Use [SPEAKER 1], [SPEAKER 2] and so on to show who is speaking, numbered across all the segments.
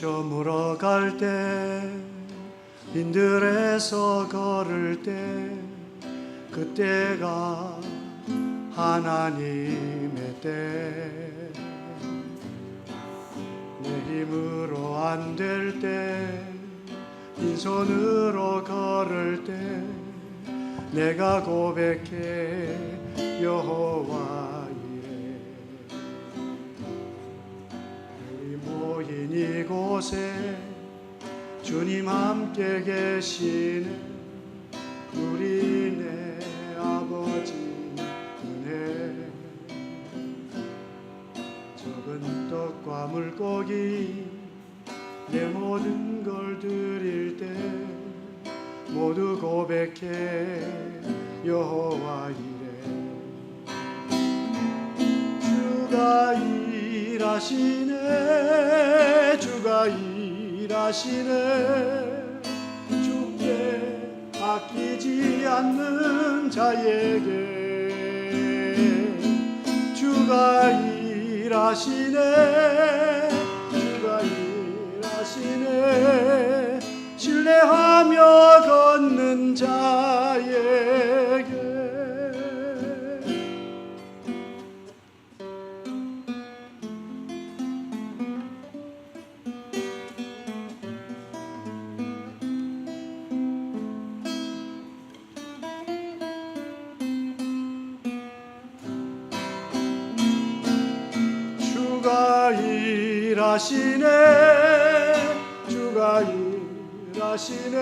[SPEAKER 1] 저물어 갈 때 빈들에서 걸을 때 그때가 하나님의 때 내 힘으로 안 될 때 빈손으로 걸을 때 내가 고백해 여호와 이래 우리 모인 이곳에 주님 함께 계시네 우리 내 아버지 은혜 적은 떡과 물고기 내 모든 걸 드릴 때 모두 고백해 여호와 이래 주가 일하시네 주가 일하시네 주께 아끼지 않는 자에게 주가 일하시네 주가 일하시네 신뢰하며 걷는 자에게 주가 일하시네 주가 일하시네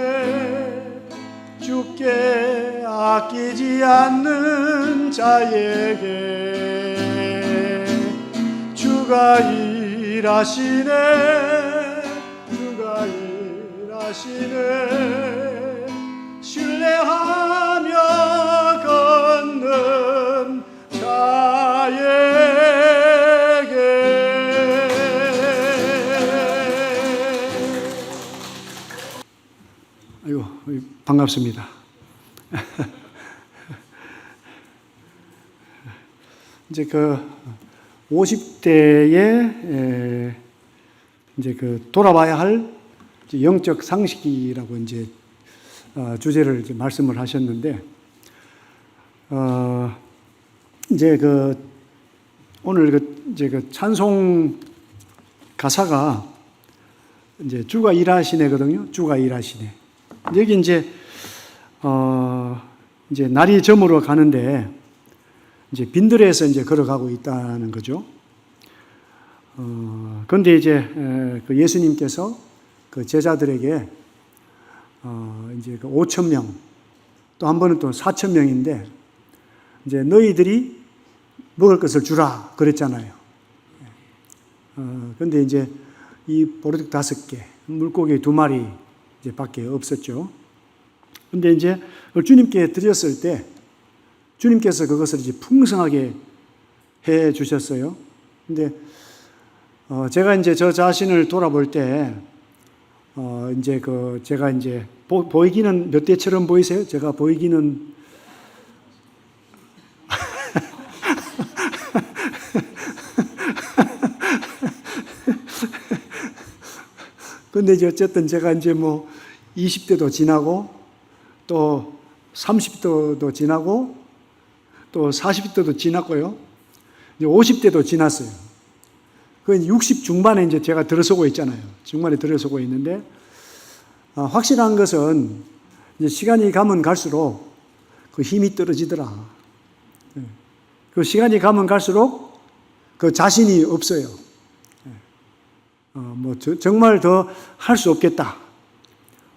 [SPEAKER 1] 주께 아끼지 않는 자에게 주가 일하시네 주가 일하시네 신뢰하며 걷는 자에게 아이고 반갑습니다. 이제 그 50대에 이제 그 돌아봐야 할 영적 상식이라고 이제 주제를 이제 말씀을 하셨는데 이제 그 오늘 이제 그 찬송 가사가 이제 주가 일하시네거든요. 주가 일하시네. 여기 이제 날이 저물어 가는데 이제 빈들에서 이제 걸어가고 있다는 거죠. 그런데 이제 그 예수님께서 그 제자들에게 이제 그 5,000명 또 한 번은 또 4,000명인데 이제 너희들이 먹을 것을 주라 그랬잖아요. 그런데 이제 이 보리떡 5개, 물고기 2마리 이제 밖에 없었죠. 근데 이제 주님께 드렸을 때 주님께서 그것을 이제 풍성하게 해 주셨어요. 근데 제가 이제 저 자신을 돌아볼 때 이제 그 제가 이제 보이기는 몇 대처럼 보이세요? 제가 보이기는 근데 이제 어쨌든 제가 이제 뭐 20대도 지나고 또 30대도 지나고 또 40대도 지났고요. 이제 50대도 지났어요. 그 60 중반에 이제 제가 들어서고 있잖아요. 중반에 들어서고 있는데 확실한 것은 이제 시간이 가면 갈수록 그 힘이 떨어지더라. 그 시간이 가면 갈수록 그 자신이 없어요. 뭐 정말 더 할 수 없겠다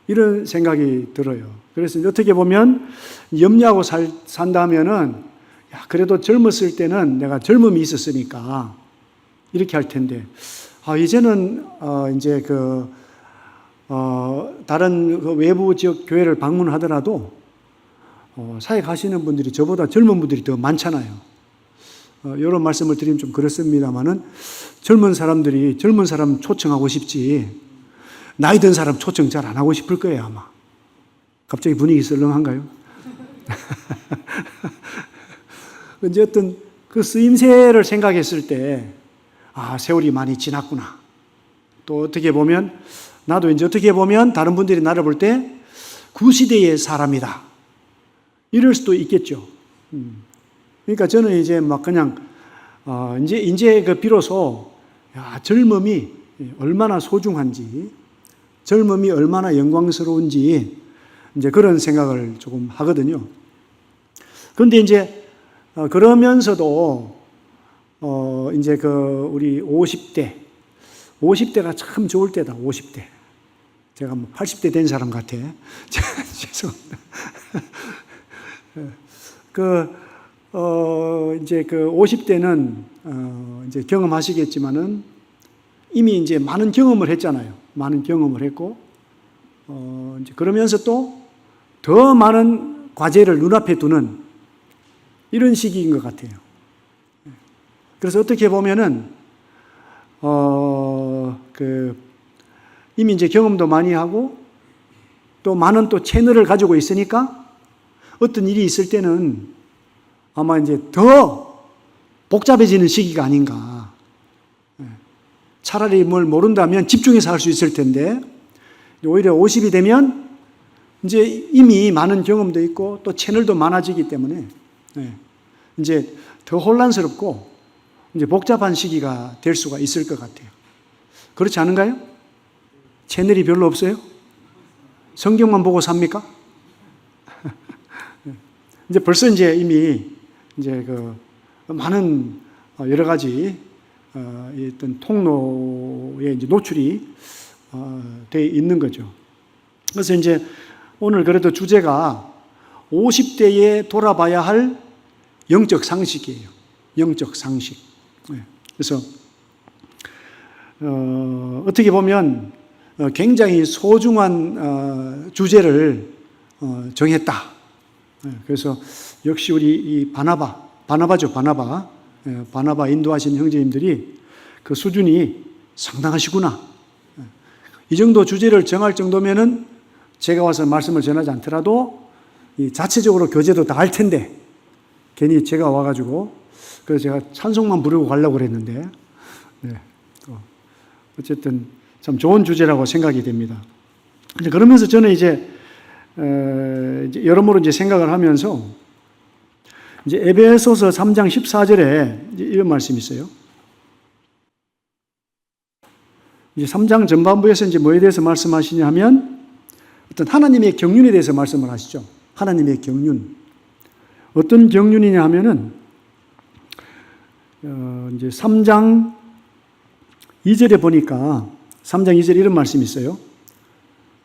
[SPEAKER 1] 이런 생각이 들어요. 그래서 어떻게 보면 염려하고 산다면은 야 그래도 젊었을 때는 내가 젊음이 있었으니까 이렇게 할 텐데 이제는 이제 그 다른 그 외부 지역 교회를 방문하더라도 사역하시는 분들이 저보다 젊은 분들이 더 많잖아요. 이런 말씀을 드리면 좀 그렇습니다만은 젊은 사람들이 젊은 사람 초청하고 싶지 나이 든 사람 초청 잘 안 하고 싶을 거예요 아마. 갑자기 분위기 썰렁한가요? 이제 어떤 그 쓰임새를 생각했을 때 세월이 많이 지났구나. 또 어떻게 보면 나도 이제 어떻게 보면 다른 분들이 나를 볼 때 구시대의 사람이다. 이럴 수도 있겠죠. 그러니까 저는 이제 막 그냥 이제 그 비로소 젊음이 얼마나 소중한지, 젊음이 얼마나 영광스러운지 이제 그런 생각을 조금 하거든요. 그런데 이제 그러면서도 이제 그 우리 50대가 참 좋을 때다. 50대. 제가 뭐 80대 된 사람 같아. 죄송합니다. 이제 그 50대는 이제 경험하시겠지만은 이미 이제 많은 경험을 했잖아요. 많은 경험을 했고, 이제 그러면서 또 더 많은 과제를 눈앞에 두는 이런 시기인 것 같아요. 그래서 어떻게 보면은, 이미 이제 경험도 많이 하고, 또 많은 또 채널을 가지고 있으니까 어떤 일이 있을 때는 아마 이제 더 복잡해지는 시기가 아닌가. 차라리 뭘 모른다면 집중해서 할 수 있을 텐데, 오히려 50이 되면 이제 이미 많은 경험도 있고 또 채널도 많아지기 때문에 이제 더 혼란스럽고 이제 복잡한 시기가 될 수가 있을 것 같아요. 그렇지 않은가요? 채널이 별로 없어요? 성경만 보고 삽니까? 이제 벌써 이제 이미 이제 그 많은 여러 가지 어떤 통로에 이제 노출이 돼 있는 거죠. 그래서 이제 오늘 그래도 주제가 50대에 돌아봐야 할 영적 상식이에요. 영적 상식. 그래서 어떻게 보면 굉장히 소중한 주제를 정했다. 그래서 역시 우리 이 바나바죠. 바나바 인도하신 형제님들이 그 수준이 상당하시구나. 이 정도 주제를 정할 정도면은 제가 와서 말씀을 전하지 않더라도 이 자체적으로 교제도 다 할 텐데 괜히 제가 와가지고 그래서 제가 찬송만 부르고 가려고 그랬는데 어쨌든 참 좋은 주제라고 생각이 됩니다. 그러면서 저는 이제 여러모로 이제 생각을 하면서 이제 에베소서 3장 14절에 이런 말씀이 있어요. 이제 3장 전반부에서 이제 뭐에 대해서 말씀하시냐 하면 어떤 하나님의 경륜에 대해서 말씀을 하시죠. 하나님의 경륜. 어떤 경륜이냐 하면은 이제 3장 2절에 보니까 3장 2절에 이런 말씀이 있어요.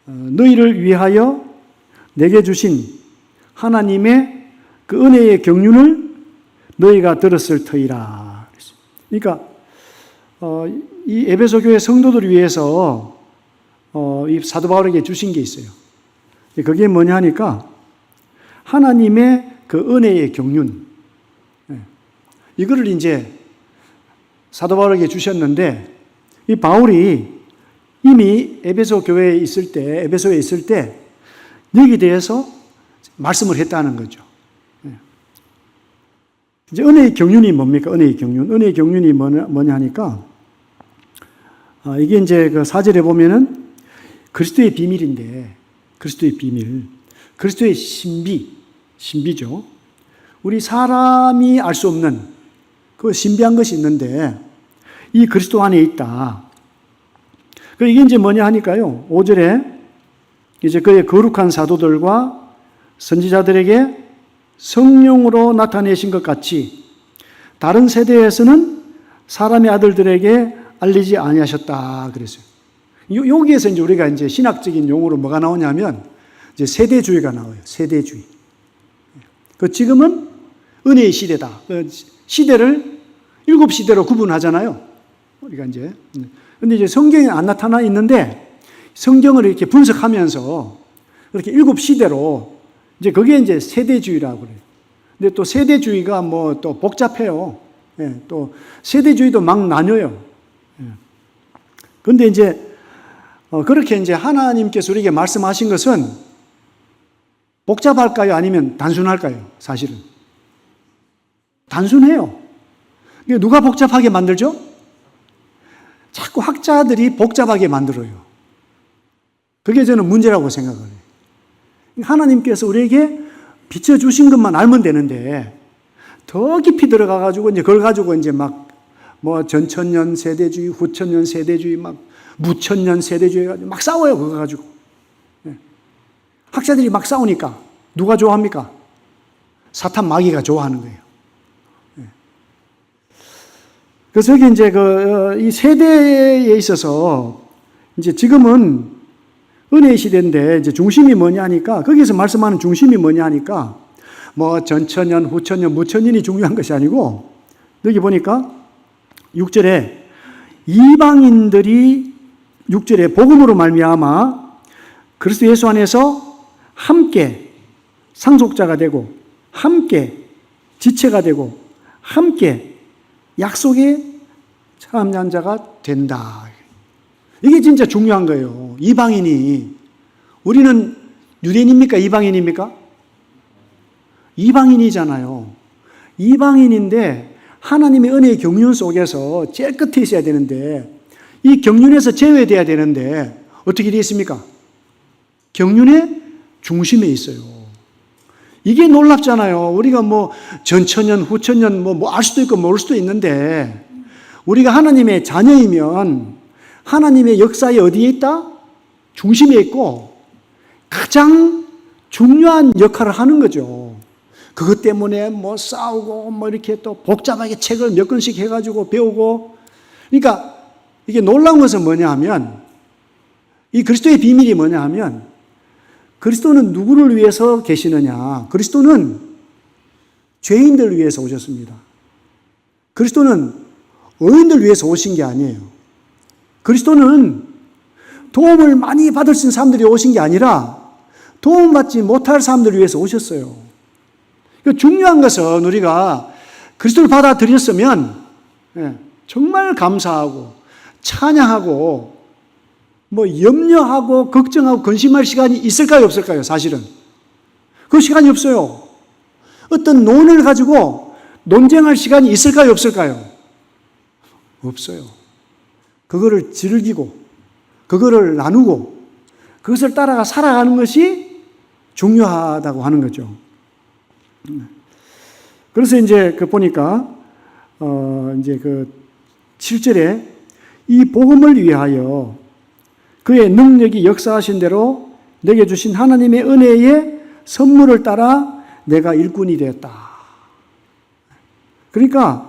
[SPEAKER 1] 너희를 위하여 내게 주신 하나님의 그 은혜의 경륜을 너희가 들었을 터이라. 그러니까 이 에베소 교회 성도들을 위해서 이 사도 바울에게 주신 게 있어요. 그게 뭐냐 하니까 하나님의 그 은혜의 경륜. 이거를 이제 사도 바울에게 주셨는데 이 바울이 이미 에베소 교회에 있을 때, 에베소에 있을 때 여기에 대해서 말씀을 했다는 거죠. 이제 은혜의 경륜이 뭡니까? 은혜의 경륜. 은혜의 경륜이 뭐냐 하니까 이게 이제 그 4절에 보면은 그리스도의 비밀인데, 그리스도의 비밀, 그리스도의 신비죠. 우리 사람이 알 수 없는 그 신비한 것이 있는데 이 그리스도 안에 있다. 이게 이제 뭐냐 하니까요. 5절에 이제 그의 거룩한 사도들과 선지자들에게 성령으로 나타내신 것 같이 다른 세대에서는 사람의 아들들에게 알리지 아니하셨다 그랬어요. 여기에서 이제 우리가 이제 신학적인 용어로 뭐가 나오냐면 이제 세대주의가 나와요. 세대주의. 지금은 은혜의 시대다. 시대를 7시대로 구분하잖아요. 우리가 이제. 근데 이제 성경에 안 나타나 있는데 성경을 이렇게 분석하면서 이렇게 7시대로 이제 그게 이제 세대주의라고 그래요. 근데 또 세대주의가 뭐 또 복잡해요. 또 세대주의도 막 나뉘어요. 그런데 이제 그렇게 이제 하나님께서 우리에게 말씀하신 것은 복잡할까요? 아니면 단순할까요? 사실은. 단순해요. 누가 복잡하게 만들죠? 자꾸 학자들이 복잡하게 만들어요. 그게 저는 문제라고 생각을 해요. 하나님께서 우리에게 비춰주신 것만 알면 되는데, 더 깊이 들어가가지고, 이제 그걸 가지고 이제 전천년 세대주의, 후천년 세대주의, 무천년 세대주의 가지고 막 싸워요, 그거 가지고. 학자들이 막 싸우니까, 누가 좋아합니까? 사탄 마귀가 좋아하는 거예요. 그래서 여기 이제 이 세대에 있어서, 이제 지금은 은혜의 시대인데, 이제 중심이 뭐냐 하니까, 거기서 말씀하는 중심이 뭐냐 하니까, 전천년, 후천년, 무천년이 중요한 것이 아니고, 여기 보니까 6절에 이방인들이 6절에 복음으로 말미암아 그리스도 예수 안에서 함께 상속자가 되고, 함께 지체가 되고, 함께 약속의 참여한 자가 된다. 이게 진짜 중요한 거예요. 이방인이, 우리는 유대인입니까? 이방인입니까? 이방인이잖아요. 이방인인데 하나님의 은혜의 경륜 속에서 제일 끝에 있어야 되는데, 이 경륜에서 제외돼야 되는데 어떻게 되어 있습니까? 경륜의 중심에 있어요. 이게 놀랍잖아요. 우리가 전천년, 후천년 알 수도 있고 모를 수도 있는데, 우리가 하나님의 자녀이면 하나님의 역사에 어디에 있다? 중심에 있고 가장 중요한 역할을 하는 거죠. 그것 때문에 싸우고 이렇게 또 복잡하게 책을 몇 권씩 해가지고 배우고. 그러니까 이게 놀라운 것은 뭐냐 하면, 이 그리스도의 비밀이 뭐냐 하면, 그리스도는 누구를 위해서 계시느냐? 그리스도는 죄인들을 위해서 오셨습니다. 그리스도는 의인들 위해서 오신 게 아니에요. 그리스도는 도움을 많이 받을 수 있는 사람들이 오신 게 아니라 도움받지 못할 사람들을 위해서 오셨어요. 중요한 것은 우리가 그리스도를 받아들였으면 정말 감사하고 찬양하고 염려하고 걱정하고 근심할 시간이 있을까요, 없을까요? 사실은 그 시간이 없어요. 어떤 논을 가지고 논쟁할 시간이 있을까요, 없을까요? 없어요. 그거를 즐기고 그거를 나누고 그것을 따라가 살아가는 것이 중요하다고 하는 거죠. 그래서 이제 보니까 이제 7절에 이 복음을 위하여 그의 능력이 역사하신 대로 내게 주신 하나님의 은혜의 선물을 따라 내가 일꾼이 되었다. 그러니까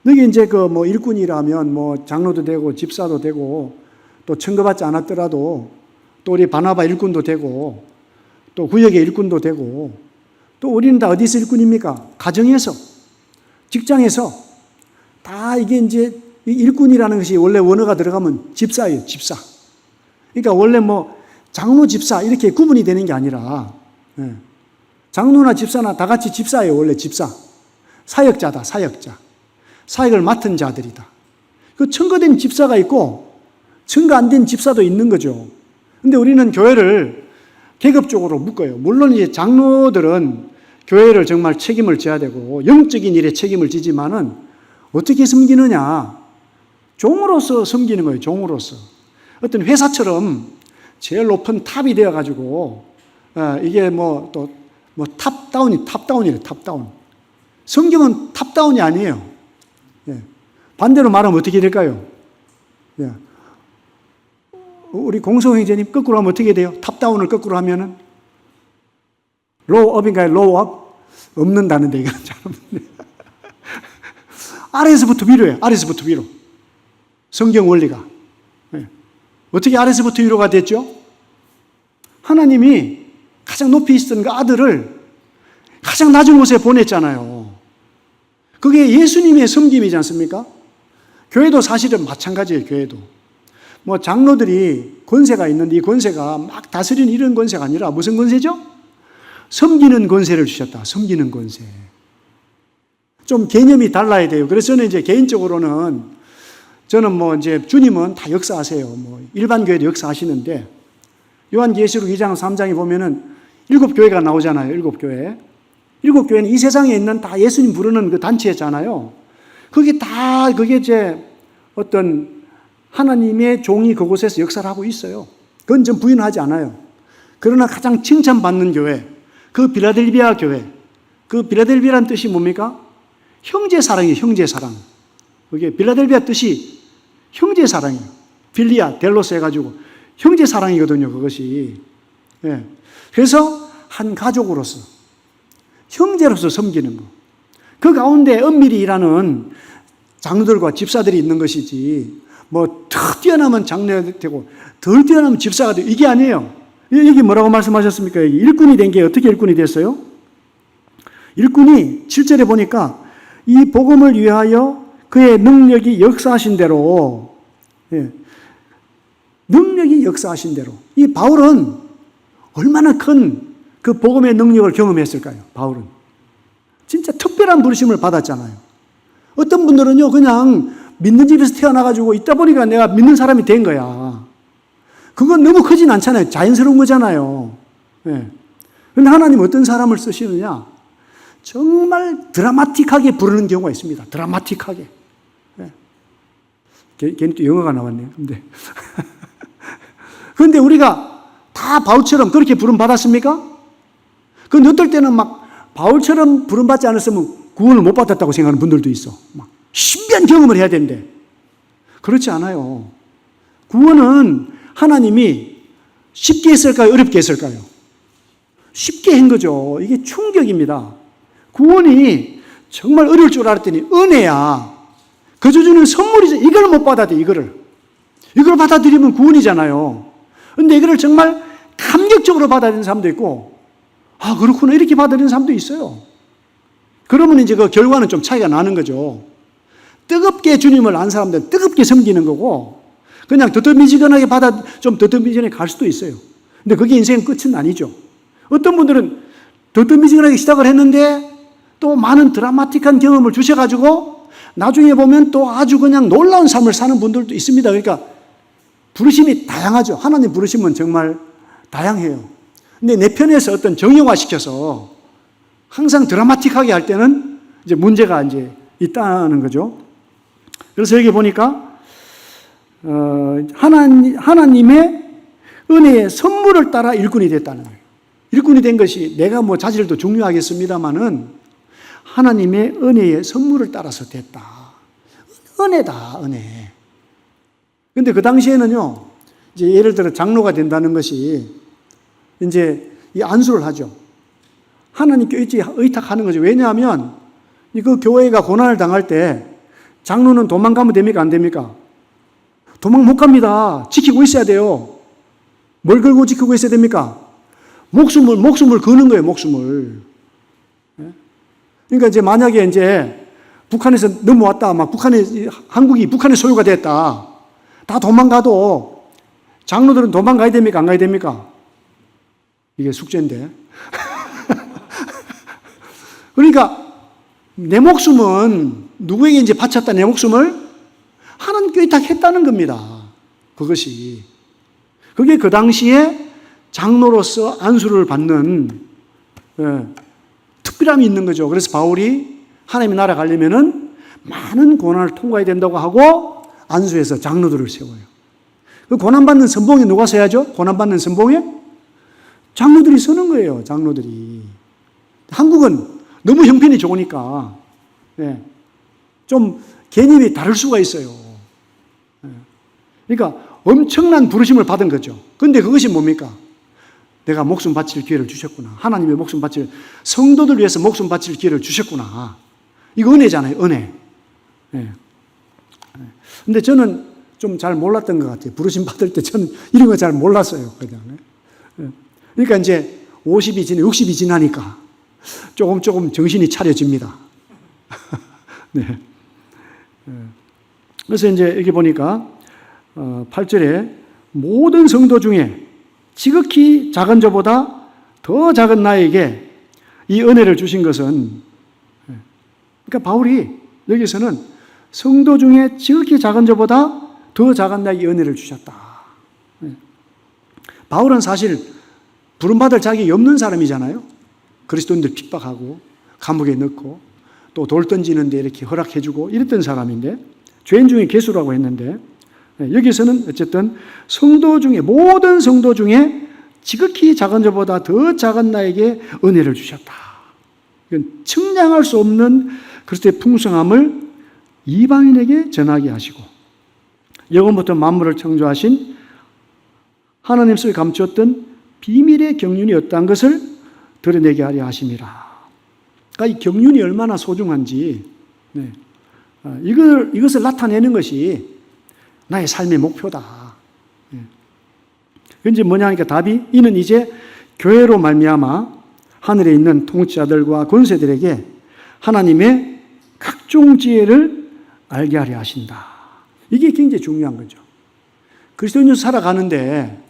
[SPEAKER 1] 여기 이제 일꾼이라면 장로도 되고 집사도 되고 또 청구받지 않았더라도 또 우리 바나바 일꾼도 되고 또 구역의 일꾼도 되고 또 우리는 다 어디서 일꾼입니까? 가정에서, 직장에서 다 이게 이제 일꾼이라는 것이 원래 원어가 들어가면 집사예요, 집사. 그러니까 원래 장로 집사 이렇게 구분이 되는 게 아니라 장로나 집사나 다 같이 집사예요, 원래 집사. 사역자다, 사역자. 사역을 맡은 자들이다. 그 청거된 집사가 있고 청거 안 된 집사도 있는 거죠. 근데 우리는 교회를 계급적으로 묶어요. 물론 이제 장로들은 교회를 정말 책임을 져야 되고 영적인 일에 책임을 지지만은 어떻게 섬기느냐? 종으로서 섬기는 거예요, 종으로서. 어떤 회사처럼 제일 높은 탑이 되어가지고 이게 탑다운이래, 탑다운. 성경은 탑다운이 아니에요. 반대로 말하면 어떻게 될까요? 우리 공성형제님 거꾸로 하면 어떻게 돼요? 탑다운을 거꾸로 하면은 로우업인가요? 로우업? 없는다는데 이건 잘 없네. 아래에서부터 위로예요. 아래에서부터 위로. 성경 원리가. 어떻게 아래에서부터 위로가 됐죠? 하나님이 가장 높이 있었던 그 아들을 가장 낮은 곳에 보냈잖아요. 그게 예수님의 섬김이지 않습니까? 교회도 사실은 마찬가지예요, 교회도. 장로들이 권세가 있는데 이 권세가 막 다스리는 이런 권세가 아니라 무슨 권세죠? 섬기는 권세를 주셨다. 섬기는 권세. 좀 개념이 달라야 돼요. 그래서 저는 이제 개인적으로는 저는 이제 주님은 다 역사하세요. 일반 교회도 역사하시는데 요한계시록 2장 3장에 보면은 7교회가 나오잖아요. 7교회. 7교회는 이 세상에 있는 다 예수님 부르는 그 단체잖아요. 그게 이제 어떤 하나님의 종이 그곳에서 역사를 하고 있어요. 그건 전 부인하지 않아요. 그러나 가장 칭찬받는 교회, 그 빌라델비아 교회, 그 빌라델비아라는 뜻이 뭡니까? 형제 사랑이에요. 형제 사랑. 그게 빌라델비아 뜻이 형제 사랑이에요. 빌리아, 델로스 해가지고 형제 사랑이거든요. 그것이. 예. 그래서 한 가족으로서 형제로서 섬기는 거. 그 가운데 엄밀히 일하는 장로들과 집사들이 있는 것이지 뭐 더 뛰어나면 장로가 되고 덜 뛰어나면 집사가 되고 이게 아니에요. 여기 뭐라고 말씀하셨습니까? 일꾼이 된 게 어떻게 일꾼이 됐어요? 일꾼이 7절에 보니까 이 복음을 위하여 그의 능력이 역사하신 대로, 예, 능력이 역사하신 대로. 이 바울은 얼마나 큰 그 복음의 능력을 경험했을까요? 바울은 진짜 특별한 부르심을 받았잖아요. 어떤 분들은요 그냥 믿는 집에서 태어나가지고 있다 보니까 내가 믿는 사람이 된 거야. 그건 너무 크진 않잖아요. 자연스러운 거잖아요. 예. 그런데 하나님 어떤 사람을 쓰시느냐? 정말 드라마틱하게 부르는 경우가 있습니다. 드라마틱하게. 예. 괜히 또 영어가 나왔네요. 그런데 우리가 다 바울처럼 그렇게 부름 받았습니까? 그런데 어떨 때는 막 바울처럼 부름 받지 않았으면 구원을 못 받았다고 생각하는 분들도 있어. 막 신비한 경험을 해야 되는데 그렇지 않아요. 구원은 하나님이 쉽게 했을까요? 어렵게 했을까요? 쉽게 한 거죠. 이게 충격입니다. 구원이 정말 어려울 줄 알았더니 은혜야. 그저 주는 선물이죠. 이걸 못 받아들여, 이거를. 이걸 받아들이면 구원이잖아요. 근데 이거를 정말 감격적으로 받아들이는 사람도 있고, 아, 그렇구나. 이렇게 받아들이는 사람도 있어요. 그러면 이제 그 결과는 좀 차이가 나는 거죠. 뜨겁게 주님을 안 사람들은 뜨겁게 섬기는 거고, 그냥 더듬이지근하게 좀 더듬이지근하게 갈 수도 있어요. 근데 그게 인생의 끝은 아니죠. 어떤 분들은 더듬이지근하게 시작을 했는데 또 많은 드라마틱한 경험을 주셔가지고 나중에 보면 또 아주 그냥 놀라운 삶을 사는 분들도 있습니다. 그러니까 부르심이 다양하죠. 하나님 부르심은 정말 다양해요. 근데 내 편에서 어떤 정형화시켜서 항상 드라마틱하게 할 때는 이제 문제가 이제 있다는 거죠. 그래서 여기 보니까 하나님의 은혜의 선물을 따라 일꾼이 됐다는 거예요. 일꾼이 된 것이 내가 뭐 자질도 중요하겠습니다만은 하나님의 은혜의 선물을 따라서 됐다. 은혜다, 은혜. 근데 그 당시에는요, 이제 예를 들어 장로가 된다는 것이 이제 이 안수를 하죠. 하나님께 의탁하는 거죠. 왜냐하면 그 교회가 고난을 당할 때 장로는 도망가면 됩니까? 안 됩니까? 도망 못 갑니다. 지키고 있어야 돼요. 뭘 걸고 지키고 있어야 됩니까? 목숨을 거는 거예요, 목숨을. 그러니까 이제 만약에 이제 북한에서 넘어왔다, 막 한국이 북한의 소유가 됐다. 다 도망가도 장로들은 도망가야 됩니까? 안 가야 됩니까? 이게 숙제인데. 그러니까 내 목숨은 누구에게 이제 바쳤다, 내 목숨을 하나님께 의탁했다는 겁니다. 그것이. 그게 그 당시에 장로로서 안수를 받는 특별함이 있는 거죠. 그래서 바울이 하나님의 나라 가려면은 많은 고난을 통과해야 된다고 하고 안수해서 장로들을 세워요. 그 고난받는 선봉에 누가 서야죠? 고난받는 선봉에? 장로들이 서는 거예요. 장로들이. 한국은 너무 형편이 좋으니까 좀 개념이 다를 수가 있어요. 그러니까 엄청난 부르심을 받은 거죠. 그런데 그것이 뭡니까? 내가 목숨 바칠 기회를 주셨구나. 하나님의 목숨 바칠, 성도들 위해서 목숨 바칠 기회를 주셨구나. 이거 은혜잖아요, 은혜. 근데 저는 좀 잘 몰랐던 것 같아요. 부르심 받을 때 저는 이런 거 잘 몰랐어요. 그러니까 이제 50이 지나 60이 지나니까 조금 정신이 차려집니다. 네. 그래서 이제 여기 보니까 8절에 모든 성도 중에 지극히 작은 저보다 더 작은 나에게 이 은혜를 주신 것은, 그러니까 바울이 여기서는 성도 중에 지극히 작은 저보다 더 작은 나에게 은혜를 주셨다. 바울은 사실 부름받을 자격이 없는 사람이잖아요. 그리스도인들 핍박하고 감옥에 넣고 또 돌 던지는데 이렇게 허락해주고 이랬던 사람인데, 죄인 중에 괴수라고 했는데, 여기서는 어쨌든 성도 중에, 모든 성도 중에 지극히 작은 자보다 더 작은 나에게 은혜를 주셨다. 이건 측량할 수 없는 그리스도의 풍성함을 이방인에게 전하게 하시고, 영원부터 만물을 창조하신 하나님 속에 감추었던 비밀의 경륜이 어떠한 것을 드러내게 하려 하심이라. 그러니까 이 경륜이 얼마나 소중한지, 이것을 나타내는 것이 나의 삶의 목표다. 이제 뭐냐 하니까 답이, 이는 이제 교회로 말미암아 하늘에 있는 통치자들과 권세들에게 하나님의 각종 지혜를 알게 하려 하신다. 이게 굉장히 중요한 거죠. 그리스도인으로 살아가는데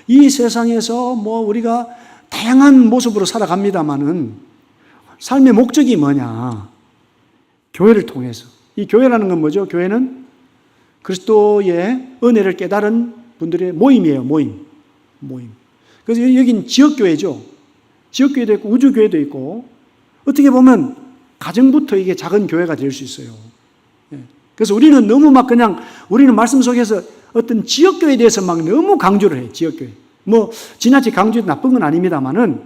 [SPEAKER 1] 이 세상에서 우리가 다양한 모습으로 살아갑니다마는 삶의 목적이 뭐냐? 교회를 통해서. 이 교회라는 건 뭐죠? 교회는 그리스도의 은혜를 깨달은 분들의 모임이에요. 모임. 그래서 여긴 지역교회죠. 지역교회도 있고 우주교회도 있고, 어떻게 보면 가정부터 이게 작은 교회가 될 수 있어요. 그래서 우리는 너무 우리는 말씀 속에서 어떤 지역교회에 대해서 너무 강조를 해요. 지역교회. 지나치 강조해도 나쁜 건 아닙니다만은,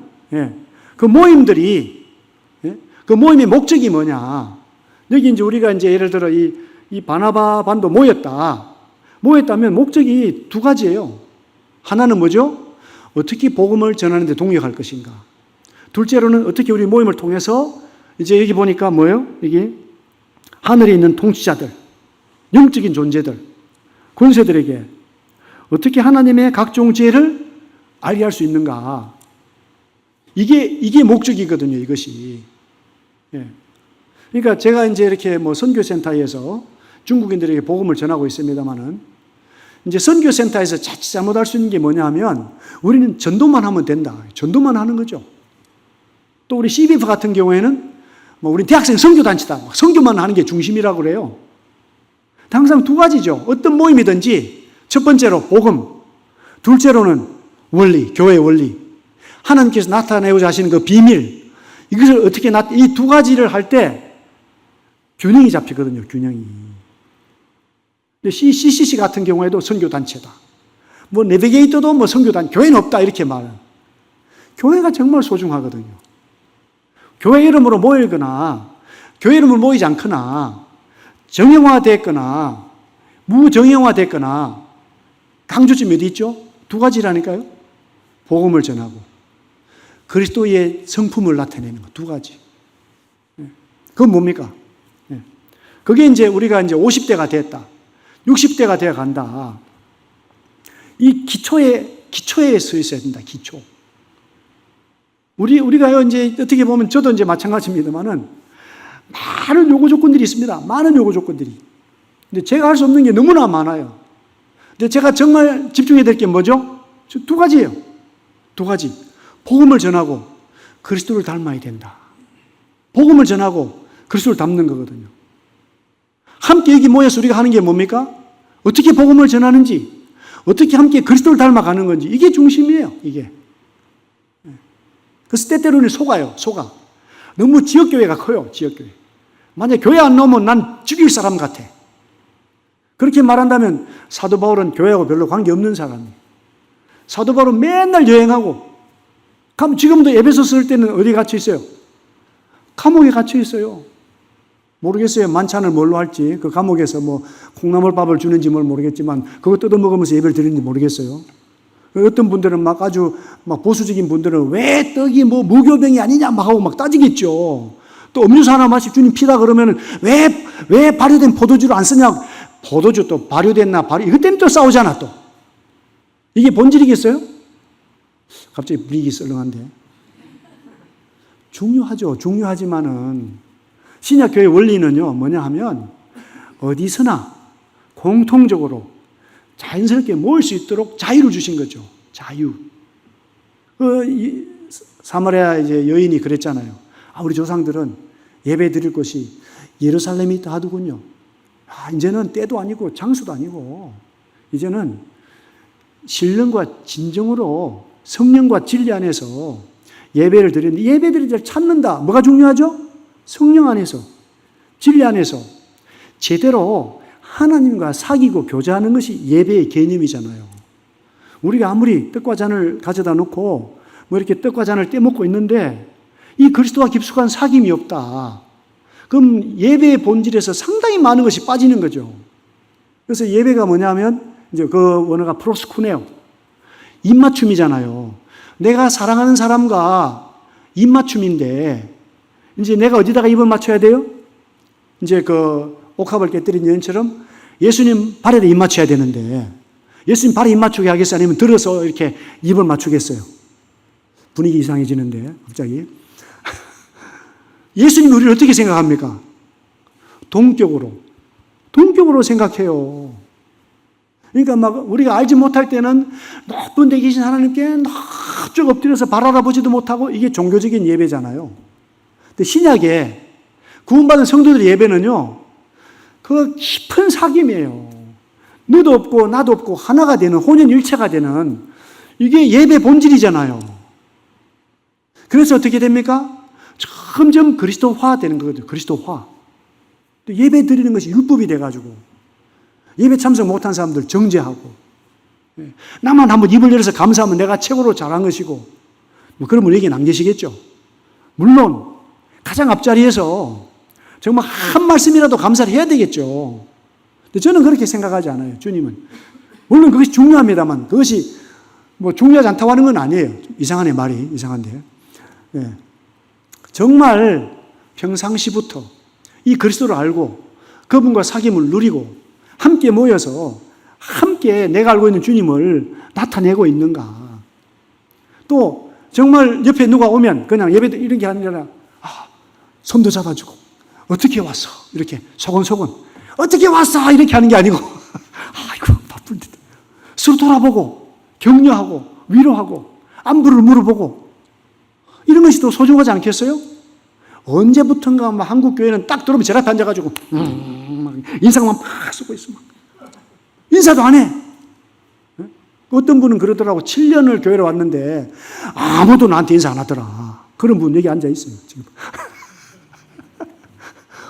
[SPEAKER 1] 그 모임들이, 그 모임의 목적이 뭐냐. 여기 이제 우리가 이제 예를 들어 이 바나바 반도 모였다면 목적이 두 가지예요. 하나는 뭐죠? 어떻게 복음을 전하는 데 동역할 것인가. 둘째로는 어떻게 우리 모임을 통해서, 이제 여기 보니까 뭐예요? 이게 하늘에 있는 통치자들, 영적인 존재들, 권세들에게 어떻게 하나님의 각종 지혜를 알게 할 수 있는가. 이게 목적이거든요, 이것이. 그러니까 제가 이제 이렇게 선교센터에서 중국인들에게 복음을 전하고 있습니다만은, 이제 선교센터에서 자칫 잘못할 수 있는 게 뭐냐 하면, 우리는 전도만 하면 된다. 전도만 하는 거죠. 또 우리 CBF 같은 경우에는 우리 대학생 선교단체다. 선교만 하는 게 중심이라고 그래요. 항상 두 가지죠. 어떤 모임이든지 첫 번째로 복음, 둘째로는 원리, 교회의 원리. 하나님께서 나타내고자 하시는 그 비밀. 이것을 어떻게 이 두 가지를 할 때 균형이 잡히거든요. 균형이. CCC 같은 경우에도 선교단체다. 내비게이터도 교회는 없다. 이렇게 말해요. 교회가 정말 소중하거든요. 교회 이름으로 모이거나, 교회 이름으로 모이지 않거나, 정형화됐거나, 무정형화됐거나, 강조점이 어디 있죠? 두 가지라니까요. 복음을 전하고, 그리스도의 성품을 나타내는 것, 두 가지. 그건 뭡니까? 그게 이제 우리가 이제 50대가 됐다. 60대가 되어 간다. 이 기초에 서 있어야 된다, 기초. 우리가요, 이제 어떻게 보면 저도 이제 마찬가지입니다만은 많은 요구 조건들이 있습니다. 많은 요구 조건들이. 근데 제가 할 수 없는 게 너무나 많아요. 근데 제가 정말 집중해야 될 게 뭐죠? 두 가지예요. 두 가지. 복음을 전하고 그리스도를 닮아야 된다. 복음을 전하고 그리스도를 닮는 거거든요. 함께 여기 모여서 우리가 하는 게 뭡니까? 어떻게 복음을 전하는지, 어떻게 함께 그리스도를 닮아가는 건지, 이게 중심이에요, 이게. 그래서 때때로는 속아. 너무 지역교회가 커요, 지역교회. 만약에 교회 안 나오면 난 죽일 사람 같아. 그렇게 말한다면 사도 바울은 교회하고 별로 관계없는 사람이에요. 사도 바울은 맨날 여행하고, 지금도 에베소 쓸 때는 어디 갇혀 있어요? 감옥에 갇혀 있어요. 모르겠어요. 만찬을 뭘로 할지. 그 감옥에서 콩나물밥을 주는지 모르겠지만, 그거 뜯어먹으면서 예배를 드리는지 모르겠어요. 어떤 분들은 아주 보수적인 분들은 왜 떡이 무교병이 아니냐 하고 따지겠죠. 또 음료수 하나 마시고 주님 피다 그러면 왜 발효된 포도주를 안 쓰냐. 포도주 또 발효됐나 이것 때문에 또 싸우잖아 또. 이게 본질이겠어요? 갑자기 분위기 썰렁한데. 중요하죠. 중요하지만은 신약교회 원리는요, 뭐냐 하면 어디서나 공통적으로 자연스럽게 모일 수 있도록 자유를 주신 거죠. 자유. 사마리아 이제 여인이 그랬잖아요. 우리 조상들은 예배 드릴 곳이 예루살렘이 있다 하더군요. 이제는 때도 아니고 장소도 아니고, 이제는 신령과 진정으로 성령과 진리 안에서 예배를 드리는데, 예배 드릴 때 찾는다. 뭐가 중요하죠? 성령 안에서, 진리 안에서 제대로 하나님과 사귀고 교제하는 것이 예배의 개념이잖아요. 우리가 아무리 떡과 잔을 가져다 놓고 뭐 이렇게 떡과 잔을 떼먹고 있는데 이 그리스도와 깊숙한 사귐이 없다. 그럼 예배의 본질에서 상당히 많은 것이 빠지는 거죠. 그래서 예배가 뭐냐면 이제 그 원어가 프로스쿠네오, 입맞춤이잖아요. 내가 사랑하는 사람과 입맞춤인데 이제 내가 어디다가 입을 맞춰야 돼요? 이제 그 옥합을 깨뜨린 여인처럼 예수님 발에다 입 맞춰야 되는데 예수님 발에 입 맞추게 하겠어요? 아니면 들어서 이렇게 입을 맞추겠어요? 분위기 이상해지는데 갑자기. 예수님이 우리를 어떻게 생각합니까? 동격으로 생각해요. 그러니까 막 우리가 알지 못할 때는 높은 데 계신 하나님께 쭉 엎드려서 발 알아보지도 못하고 이게 종교적인 예배잖아요. 근데 신약에 구원받은 성도들의 예배는요, 그 깊은 사귐이에요. 너도 없고 나도 없고 하나가 되는 혼연일체가 되는 이게 예배 본질이잖아요. 그래서 어떻게 됩니까? 점점 그리스도화 되는 거거든요. 그리스도화. 또 예배 드리는 것이 율법이 돼가지고 예배 참석 못한 사람들 정죄하고 나만 한번 입을 열어서 감사하면 내가 최고로 잘한 것이고 뭐 그런 분 얘기는 안 계시겠죠. 물론 가장 앞자리에서 정말 한 말씀이라도 감사를 해야 되겠죠. 근데 저는 그렇게 생각하지 않아요. 주님은. 물론 그것이 중요합니다만 그것이 뭐 중요하지 않다고 하는 건 아니에요. 이상하네, 말이. 이상한데. 예. 정말 평상시부터 이 그리스도를 알고 그분과 사귐을 누리고 함께 모여서 함께 내가 알고 있는 주님을 나타내고 있는가. 또 정말 옆에 누가 오면 그냥 예배 이런 게 아니라 손도 잡아주고 어떻게 왔어? 이렇게 소곤소곤 어떻게 왔어? 이렇게 하는 게 아니고 아이고 바쁜데 서로 돌아보고 격려하고 위로하고 안부를 물어보고 이런 것이 또 소중하지 않겠어요? 언제부턴가 막 한국 교회는 딱 들어오면 제 앞에 앉아가지고 인상만 팍 쓰고 있어. 인사도 안 해. 어떤 분은 그러더라고. 7년을 교회를 왔는데 아무도 나한테 인사 안 하더라. 그런 분 여기 앉아 있어요 지금.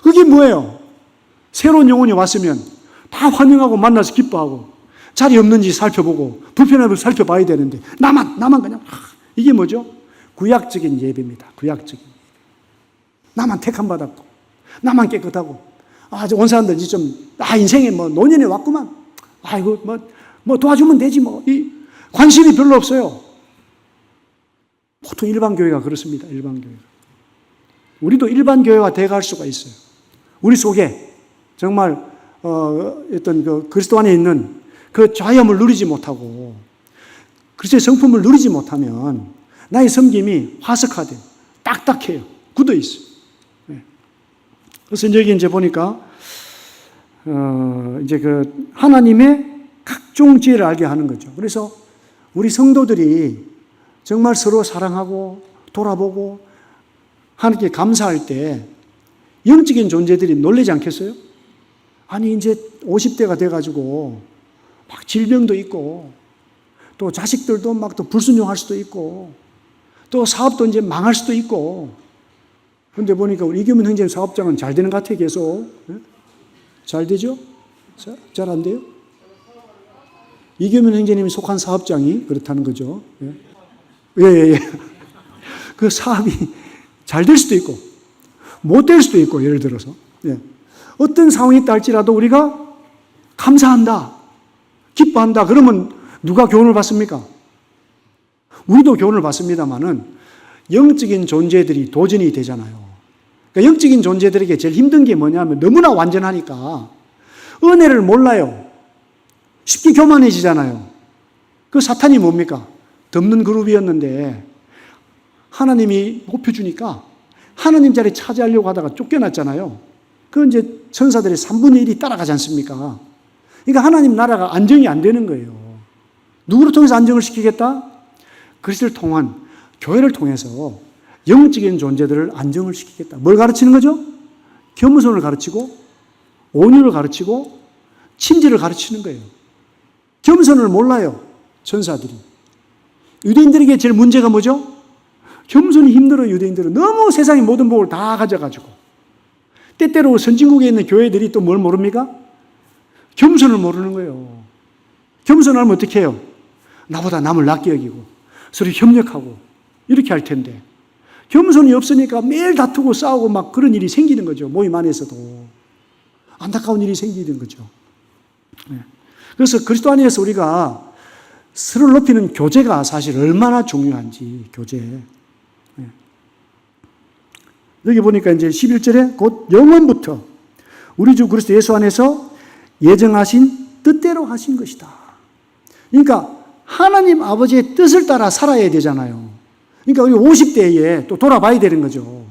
[SPEAKER 1] 그게 뭐예요? 새로운 영혼이 왔으면 다 환영하고 만나서 기뻐하고 자리 없는지 살펴보고 불편함을 살펴봐야 되는데 나만 그냥 이게 뭐죠? 구약적인 예배입니다. 구약적인 예배. 나만 택함 받았고 나만 깨끗하고 온 사람들 이제 좀 인생에 뭐 노년에 왔구만. 아이고 뭐 도와주면 되지 뭐. 이 관심이 별로 없어요. 보통 일반 교회가 그렇습니다. 일반 교회가. 우리도 일반 교회와 대가할 수가 있어요. 우리 속에 정말 어떤 그 그리스도 안에 있는 그 자염을 누리지 못하고 그리스도의 성품을 누리지 못하면 나의 섬김이 화석화돼요. 딱딱해요. 굳어 있어요. 네. 그래서 여기 이제 보니까 이제 그 하나님의 각종 지혜를 알게 하는 거죠. 그래서 우리 성도들이 정말 서로 사랑하고 돌아보고 하나님께 감사할 때 영적인 존재들이 놀라지 않겠어요? 아니 이제 50대가 돼가지고 막 질병도 있고 또 자식들도 막 또 불순종할 수도 있고 또 사업도 이제 망할 수도 있고 그런데 보니까 우리 이규민 형제님 사업장은 잘 되는 것 같아요. 계속. 잘 되죠? 잘 안 돼요? 이규민 형제님이 속한 사업장이 그렇다는 거죠. 예. 그 사업이 잘 될 수도 있고 못 될 수도 있고 예를 들어서 어떤 상황이 있다 할지라도 우리가 감사한다, 기뻐한다 그러면 누가 교훈을 받습니까? 우리도 교훈을 받습니다만은 영적인 존재들이 도전이 되잖아요. 그러니까 영적인 존재들에게 제일 힘든 게 뭐냐면 너무나 완전하니까 은혜를 몰라요. 쉽게 교만해지잖아요. 그 사탄이 뭡니까? 덮는 그룹이었는데 하나님이 높여주니까 하나님 자리 차지하려고 하다가 쫓겨났잖아요. 그건 이제 천사들의 3분의 1이 따라가지 않습니까? 그러니까 하나님 나라가 안정이 안 되는 거예요. 누구를 통해서 안정을 시키겠다? 그리스도를 통한 교회를 통해서 영적인 존재들을 안정을 시키겠다. 뭘 가르치는 거죠? 겸손을 가르치고 온유를 가르치고 친절을 가르치는 거예요. 겸손을 몰라요. 천사들이. 유대인들에게 제일 문제가 뭐죠? 겸손이 힘들어요. 유대인들은 너무 세상의 모든 복을 다 가져가지고 때때로 선진국에 있는 교회들이 또 뭘 모릅니까? 겸손을 모르는 거예요. 겸손을 하면 어떻게 해요? 나보다 남을 낮게 여기고 서로 협력하고 이렇게 할 텐데 겸손이 없으니까 매일 다투고 싸우고 막 그런 일이 생기는 거죠. 모임 안에서도. 안타까운 일이 생기는 거죠. 그래서 그리스도 안에서 우리가 서로를 높이는 교제가 사실 얼마나 중요한지, 교제. 여기 보니까 이제 11절에 곧 영원부터 우리 주 그리스도 예수 안에서 예정하신 뜻대로 하신 것이다. 그러니까 하나님 아버지의 뜻을 따라 살아야 되잖아요. 그러니까 우리 50대에 또 돌아봐야 되는 거죠.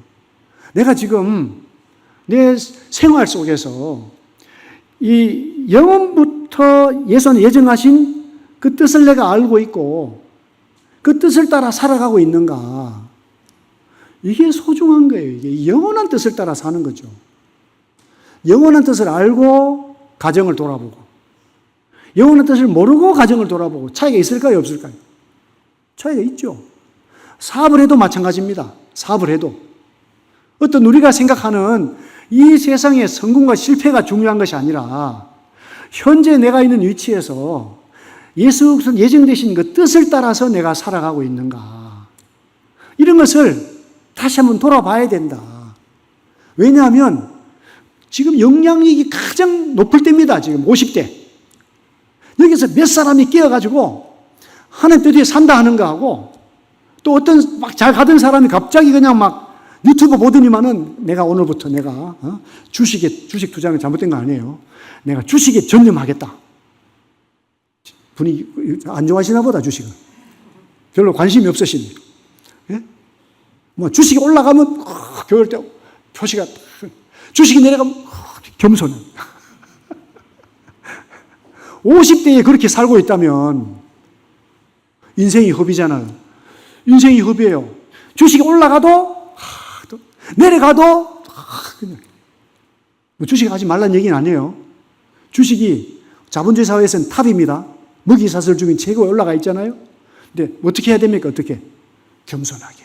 [SPEAKER 1] 내가 지금 내 생활 속에서 이 영원부터 예수 안에 예정하신 그 뜻을 내가 알고 있고 그 뜻을 따라 살아가고 있는가. 이게 소중한 거예요. 이게 영원한 뜻을 따라 사는 거죠. 영원한 뜻을 알고 가정을 돌아보고 영원한 뜻을 모르고 가정을 돌아보고 차이가 있을까요? 없을까요? 차이가 있죠. 사업을 해도 마찬가지입니다. 사업을 해도. 어떤 우리가 생각하는 이 세상의 성공과 실패가 중요한 것이 아니라 현재 내가 있는 위치에서 예수께서 예정되신 그 뜻을 따라서 내가 살아가고 있는가. 이런 것을 다시 한번 돌아봐야 된다. 왜냐하면 지금 영향력이 가장 높을 때입니다. 지금 50대. 여기서 몇 사람이 끼어가지고 하나님 뜻에 산다 하는 거하고 또 어떤 막 잘 가던 사람이 갑자기 그냥 막 유튜브 보더니만은 내가 오늘부터 내가 주식 투자는 잘못된 거 아니에요. 내가 주식에 전념하겠다. 분위기 안 좋아하시나 보다 주식은. 별로 관심이 없으시네. 예? 뭐 주식이 올라가면 겨울 때 표시가 주식이 내려가면 겸손은 50대에 그렇게 살고 있다면 인생이 흡이잖아요. 인생이 흡이에요. 주식이 올라가도 내려가도 그냥 주식 하지 말라는 얘기는 아니에요. 주식이 자본주의 사회에서는 탑입니다. 먹이사슬 중에 최고에 올라가 있잖아요. 근데 어떻게 해야 됩니까? 어떻게? 겸손하게,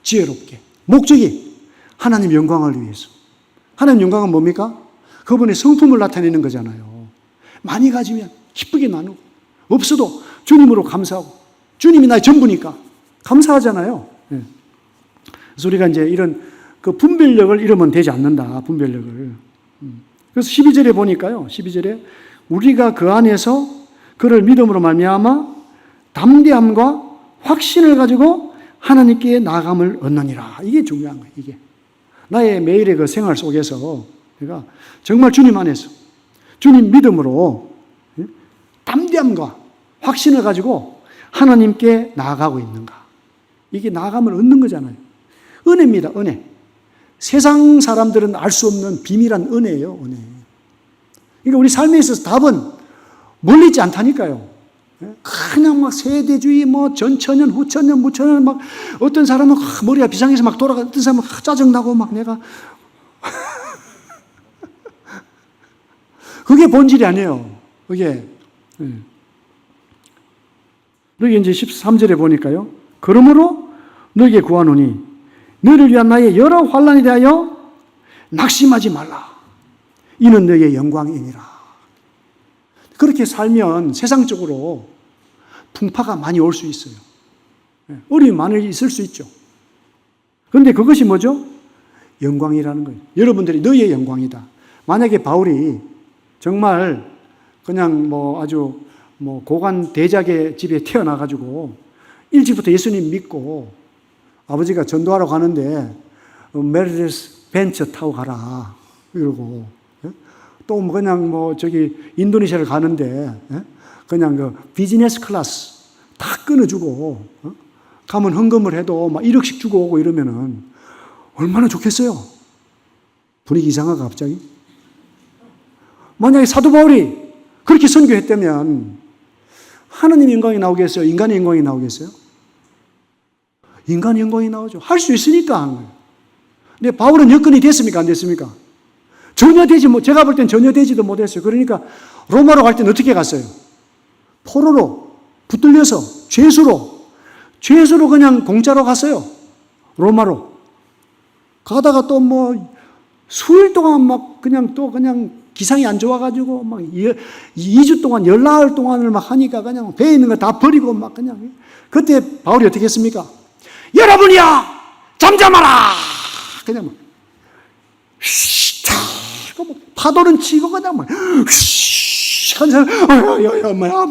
[SPEAKER 1] 지혜롭게. 목적이 하나님 영광을 위해서. 하나님 영광은 뭡니까? 그분의 성품을 나타내는 거잖아요. 많이 가지면 기쁘게 나누고 없어도 주님으로 감사하고 주님이 나의 전부니까 감사하잖아요. 그래서 우리가 이제 이런 그 분별력을 잃으면 되지 않는다. 분별력을. 그래서 12절에 보니까요. 12절에 우리가 그 안에서 그를 믿음으로 말미암아 담대함과 확신을 가지고 하나님께 나아감을 얻느니라. 이게 중요한 거예요. 이게 나의 매일의 그 생활 속에서 내가 정말 주님 안에서 주님 믿음으로 담대함과 확신을 가지고 하나님께 나아가고 있는가. 이게 나아감을 얻는 거잖아요. 은혜입니다. 은혜. 세상 사람들은 알 수 없는 비밀한 은혜예요. 은혜. 그러니까 우리 삶에 있어서 답은 멀리 있지 않다니까요. 그냥 막 세대주의, 뭐 전천년, 후천년, 무천년 막 어떤 사람은 머리가 비상해서 막 돌아가, 어떤 사람은 짜증나고 막 내가 그게 본질이 아니에요. 그게. 여기 이제 13절에 보니까요. 그러므로 너에게 구하노니 너를 위한 나의 여러 환난에 대하여 낙심하지 말라. 이는 너의 영광이니라. 그렇게 살면 세상적으로 풍파가 많이 올 수 있어요. 어려움이 많이 있을 수 있죠. 그런데 그것이 뭐죠? 영광이라는 거예요. 여러분들이 너의 영광이다. 만약에 바울이 정말 그냥 뭐 아주 뭐 고관 대작의 집에 태어나가지고 일찍부터 예수님 믿고 아버지가 전도하러 가는데 메르세데스 벤츠 타고 가라 이러고 또 뭐 그냥 뭐 저기 인도네시아를 가는데 그냥 그 비즈니스 클래스 다 끊어주고 가면 헌금을 해도 막 1억씩 주고 오고 이러면은 얼마나 좋겠어요. 분위기 이상하가 갑자기. 만약에 사도 바울이 그렇게 선교했다면 하나님의 영광이 나오겠어요? 인간의 영광이 나오겠어요? 인간의 영광이 나오죠. 할 수 있으니까 한 거예요. 근데 바울은 여건이 됐습니까? 안 됐습니까? 전혀 되지 못, 제가 볼 땐 전혀 되지도 못했어요. 그러니까 로마로 갈 때는 어떻게 갔어요? 포로로 붙들려서 죄수로 그냥 공짜로 갔어요. 로마로. 가다가 또 뭐 수일 동안 막 그냥 기상이 안 좋아가지고 막 2주 동안, 열나흘 동안을 막 하니까 그냥 배에 있는 거 다 버리고 막 그냥. 그때 바울이 어떻게 했습니까? 여러분이야! 잠잠하라! 그냥 막, 파도는 치고 그냥 막, 한 사람,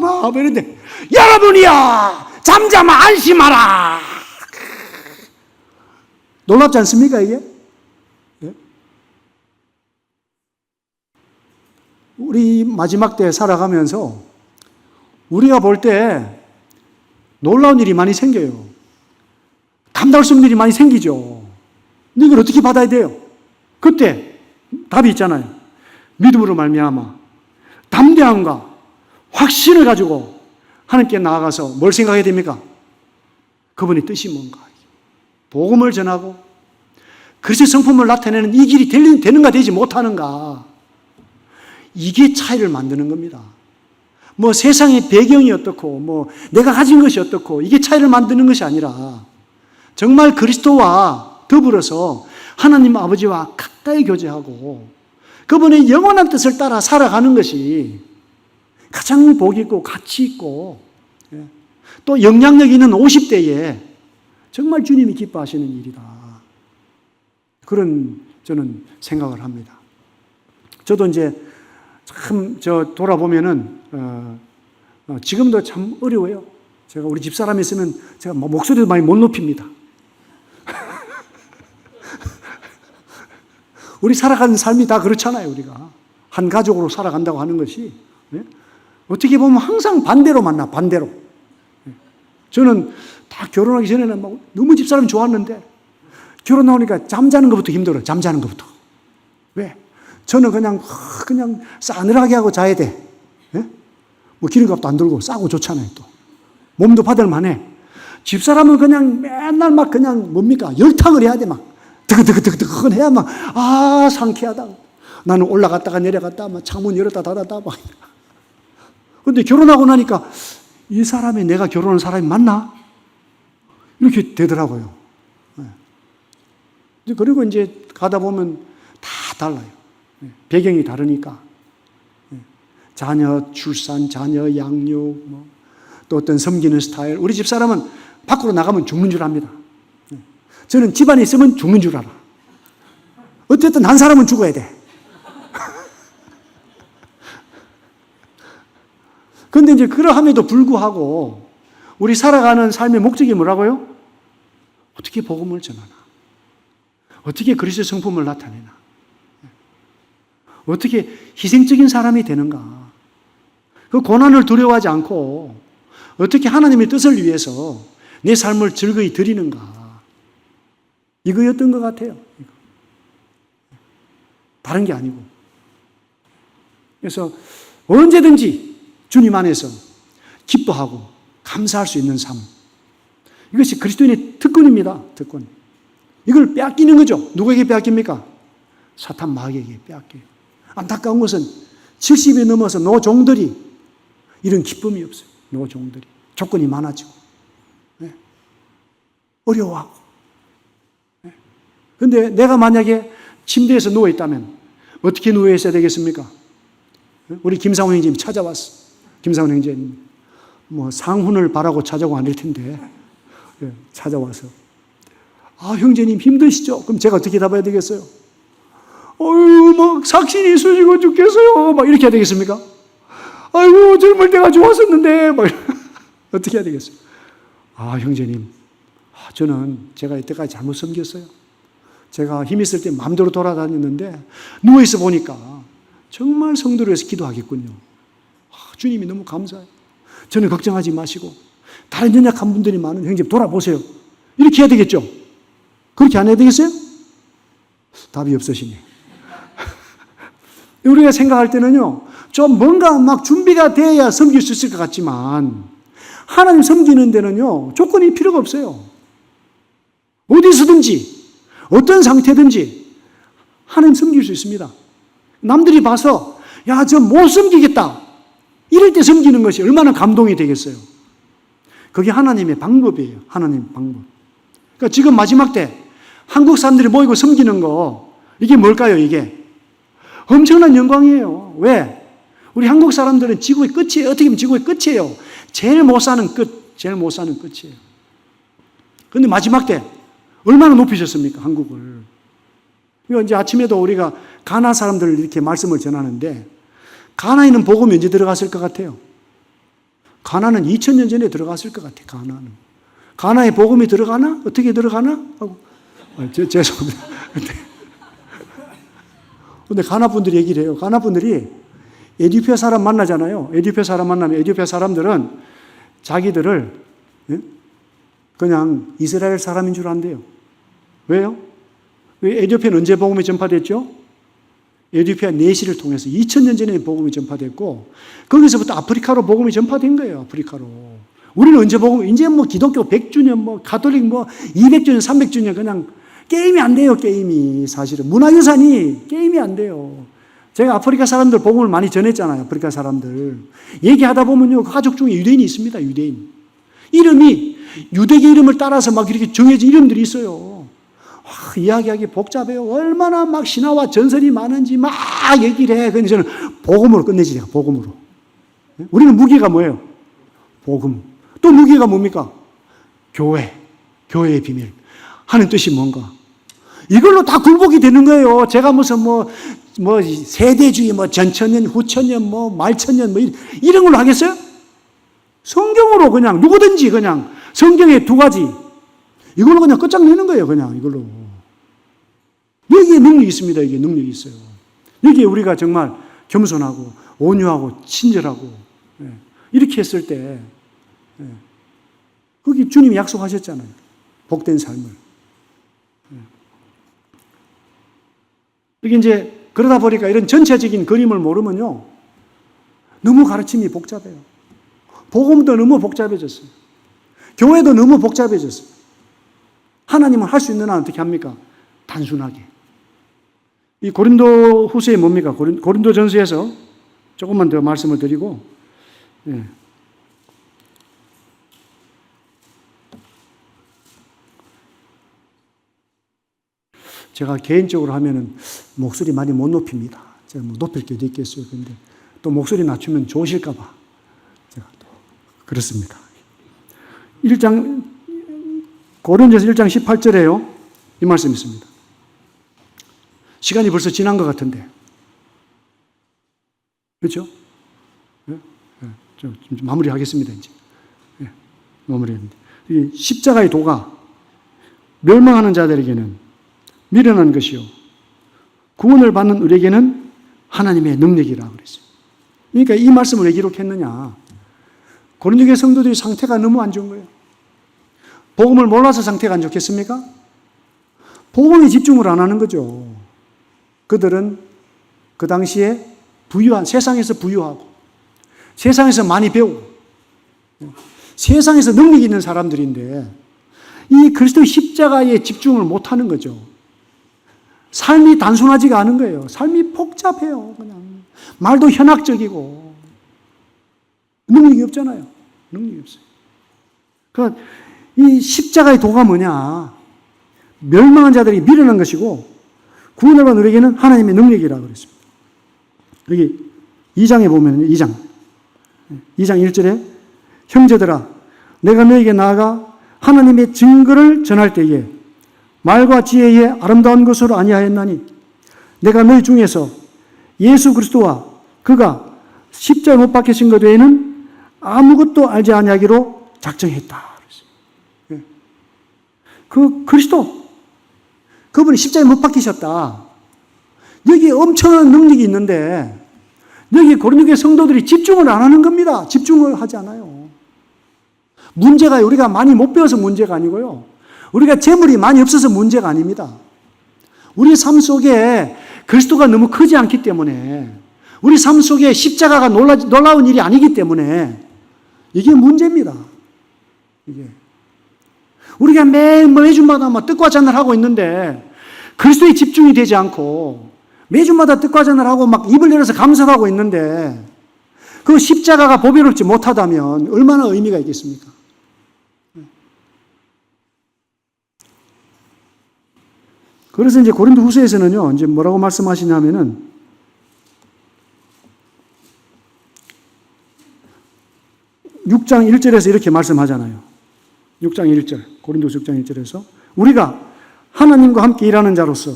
[SPEAKER 1] 막 이런데, 여러분이야! 잠잠하, 안심하라! 놀랍지 않습니까, 이게? 우리 마지막 때 살아가면서 우리가 볼 때 놀라운 일이 많이 생겨요. 감당할 수 없는 일이 많이 생기죠. 근데 이걸 어떻게 받아야 돼요? 그때 답이 있잖아요. 믿음으로 말미암아 담대함과 확신을 가지고 하나님께 나아가서 뭘 생각해야 됩니까? 그분의 뜻이 뭔가, 복음을 전하고 그리스도의 성품을 나타내는 이 길이 되는가 되지 못하는가, 이게 차이를 만드는 겁니다. 뭐 세상의 배경이 어떻고 뭐 내가 가진 것이 어떻고 이게 차이를 만드는 것이 아니라 정말 그리스도와 더불어서 하나님 아버지와 가까이 교제하고 그분의 영원한 뜻을 따라 살아가는 것이 가장 복 있고 가치 있고 또 영향력 있는 50대에 정말 주님이 기뻐하시는 일이다. 그런 저는 생각을 합니다. 저도 이제 참 돌아보면은 지금도 참 어려워요. 제가 우리 집사람이 있으면 제가 목소리도 많이 못 높입니다. 우리 살아가는 삶이 다 그렇잖아요. 우리가 한 가족으로 살아간다고 하는 것이 어떻게 보면 항상 반대로 만나, 반대로. 저는 다 결혼하기 전에는 막 너무 집사람이 좋았는데 결혼하니까 잠자는 것부터 힘들어요. 잠자는 것부터. 왜? 저는 그냥 싸늘하게 하고 자야 돼. 뭐 기름값도 안 들고 싸고 좋잖아요. 또 몸도 받을만해. 집사람은 그냥 맨날 막 그냥 뭡니까? 열탕을 해야 돼. 막 드그드그드그 해야 막 상쾌하다. 나는 올라갔다가 내려갔다 막 창문 열었다 닫았다 막. 근데 결혼하고 나니까 이 사람이 내가 결혼한 사람이 맞나? 이렇게 되더라고요. 그리고 이제 가다 보면 다 달라요. 배경이 다르니까. 자녀 출산, 자녀 양육, 또 어떤 섬기는 스타일. 우리 집사람은 밖으로 나가면 죽는 줄 압니다. 저는 집안에 있으면 죽는 줄 알아. 어쨌든 한 사람은 죽어야 돼. 그런데 이제 그러함에도 불구하고 우리 살아가는 삶의 목적이 뭐라고요? 어떻게 복음을 전하나? 어떻게 그리스도의 성품을 나타내나? 어떻게 희생적인 사람이 되는가? 그 고난을 두려워하지 않고 어떻게 하나님의 뜻을 위해서 내 삶을 즐거이 드리는가? 이거였던 것 같아요. 다른 게 아니고. 그래서 언제든지 주님 안에서 기뻐하고 감사할 수 있는 삶. 이것이 그리스도인의 특권입니다. 특권. 이걸 빼앗기는 거죠. 누구에게 빼앗깁니까? 사탄 마귀에게 빼앗겨요. 안타까운 것은 70이 넘어서 노종들이 이런 기쁨이 없어요. 노종들이. 조건이 많아지고. 어려워하고. 그런데 내가 만약에 침대에서 누워있다면 어떻게 누워있어야 되겠습니까? 우리 김상훈 형제님이 찾아왔어. 김상훈 형제님. 상훈을 바라고 찾아오고 아닐 텐데. 찾아와서. 형제님 힘드시죠? 그럼 제가 어떻게 답해야 되겠어요? 삭신이 쑤시고 죽겠어요. 이렇게 해야 되겠습니까? 아이고, 젊을 때가 좋았었는데. 어떻게 해야 되겠어요? 형제님. 저는 제가 이때까지 잘못 섬겼어요. 제가 힘 있을 때 마음대로 돌아다녔는데 누워있어 보니까 정말 성도를 위해서 기도하겠군요. 주님이 너무 감사해요. 저는 걱정하지 마시고 다른 연약한 분들이 많은 형제님 돌아보세요. 이렇게 해야 되겠죠? 그렇게 안 해야 되겠어요? 답이 없으시네. 우리가 생각할 때는요, 좀 뭔가 막 준비가 돼야 섬길 수 있을 것 같지만 하나님 섬기는 데는요, 조건이 필요가 없어요. 어디서든지 어떤 상태든지 하나님 섬길 수 있습니다. 남들이 봐서 야, 저 못 섬기겠다 이럴 때 섬기는 것이 얼마나 감동이 되겠어요. 그게 하나님의 방법이에요. 하나님의 방법. 그러니까 지금 마지막 때 한국 사람들이 모이고 섬기는 거, 이게 뭘까요? 이게 엄청난 영광이에요. 왜? 우리 한국 사람들은 지구의 끝이에요. 어떻게 보면 지구의 끝이에요. 제일 못 사는 끝, 제일 못 사는 끝이에요. 그런데 마지막 때 얼마나 높이셨습니까? 한국을. 이제 아침에도 우리가 가나 사람들 이렇게 말씀을 전하는데 가나에는 복음이 언제 들어갔을 것 같아요? 가나는 2000년 전에 들어갔을 것 같아요. 가나는. 가나에 복음이 들어가나? 어떻게 들어가나? 하고 죄송합니다. 근데 가나 분들이 얘기를 해요. 가나 분들이 에티오피아 사람 만나잖아요. 에티오피아 사람 만나면 에티오피아 사람들은 자기들을 그냥 이스라엘 사람인 줄 안대요. 왜요? 왜 에티오피아는 언제 복음이 전파됐죠? 에티오피아 내시를 통해서 2000년 전에 복음이 전파됐고 거기서부터 아프리카로 복음이 전파된 거예요. 아프리카로. 우리는 언제 복음? 이제 뭐 기독교 100주년, 뭐 가톨릭 뭐 200주년, 300주년 그냥 게임이 안 돼요. 게임이 사실은 문화유산이 게임이 안 돼요. 제가 아프리카 사람들 복음을 많이 전했잖아요. 아프리카 사람들 얘기하다 보면요, 가족 중에 유대인이 있습니다. 유대인 이름이 유대계 이름을 따라서 막 이렇게 정해진 이름들이 있어요. 이야기하기 복잡해요. 얼마나 막 신화와 전설이 많은지 막 얘기를 해. 그런데 저는 복음으로 끝내지, 제가 복음으로. 우리는 무기가 뭐예요? 복음. 또 무기가 뭡니까? 교회. 교회의 비밀. 하는 뜻이 뭔가? 이걸로 다 굴복이 되는 거예요. 제가 무슨 뭐 세대주의, 뭐 전천년, 후천년, 뭐 말천년, 뭐 이런 걸로 하겠어요? 성경으로 그냥 누구든지 그냥 성경의 두 가지 이걸로 그냥 끝장내는 거예요. 그냥 이걸로. 여기에 능력이 있습니다. 여기에 능력이 있어요. 여기에 우리가 정말 겸손하고 온유하고 친절하고 이렇게 했을 때 거기 주님이 약속하셨잖아요. 복된 삶을. 이게 이제 그러다 보니까 이런 전체적인 그림을 모르면요, 너무 가르침이 복잡해요. 복음도 너무 복잡해졌어요. 교회도 너무 복잡해졌어요. 하나님은 할 수 있는 한 어떻게 합니까? 단순하게. 이 고린도 후서에 뭡니까? 고린도 전서에서 조금만 더 말씀을 드리고, 제가 개인적으로 하면은 목소리 많이 못 높입니다. 제가 뭐 높일 게 어디 있겠어요. 근데 또 목소리 낮추면 좋으실까봐 제가 또 그렇습니다. 1장, 고린도서 1장 18절에요. 이 말씀이 있습니다. 시간이 벌써 지난 것 같은데. 그렇죠? 좀 마무리하겠습니다, 이제. 마무리합니다. 이 십자가의 도가 멸망하는 자들에게는 미련한 것이요, 구원을 받는 우리에게는 하나님의 능력이라 그랬어요. 그러니까 이 말씀을 왜 기록했느냐? 고린도교회 성도들이 상태가 너무 안 좋은 거예요. 복음을 몰라서 상태가 안 좋겠습니까? 복음에 집중을 안 하는 거죠. 그들은 그 당시에 세상에서 부유하고 세상에서 많이 배우고 세상에서 능력이 있는 사람들인데 이 그리스도의 십자가에 집중을 못 하는 거죠. 삶이 단순하지가 않은 거예요. 삶이 복잡해요. 그냥 말도 현학적이고 능력이 없잖아요. 능력이 없어요. 그러니까 이 십자가의 도가 뭐냐? 멸망한 자들이 미련한 것이고 구원을 받은 우리에게는 하나님의 능력이라고 그랬습니다. 여기 2장에 보면 2장 1절에 형제들아 내가 너에게 나아가 하나님의 증거를 전할 때에 말과 지혜에 아름다운 것으로 아니하였나니 내가 너희 중에서 예수 그리스도와 그가 십자가에 못 박히신 것 외에는 아무것도 알지 아니하기로 작정했다. 그 그리스도 그분이 십자가에 못 박히셨다. 여기 엄청난 능력이 있는데 여기 고린도교회 성도들이 집중을 안 하는 겁니다. 집중을 하지 않아요. 문제가 우리가 많이 못 배워서 문제가 아니고요. 우리가 재물이 많이 없어서 문제가 아닙니다. 우리 삶 속에 그리스도가 너무 크지 않기 때문에 우리 삶 속에 십자가가 놀라운 일이 아니기 때문에 이게 문제입니다. 이게. 우리가 매주마다 뜻과 잔을 하고 있는데 그리스도에 집중이 되지 않고 매주마다 뜻과 잔을 하고 막 입을 열어서 감사하고 있는데 그 십자가가 보배롭지 못하다면 얼마나 의미가 있겠습니까? 그래서 이제 고린도 후서에서는요, 이제 뭐라고 말씀하시냐면은 6장 1절에서 이렇게 말씀하잖아요. 6장 1절, 고린도서 6장 1절에서 우리가 하나님과 함께 일하는 자로서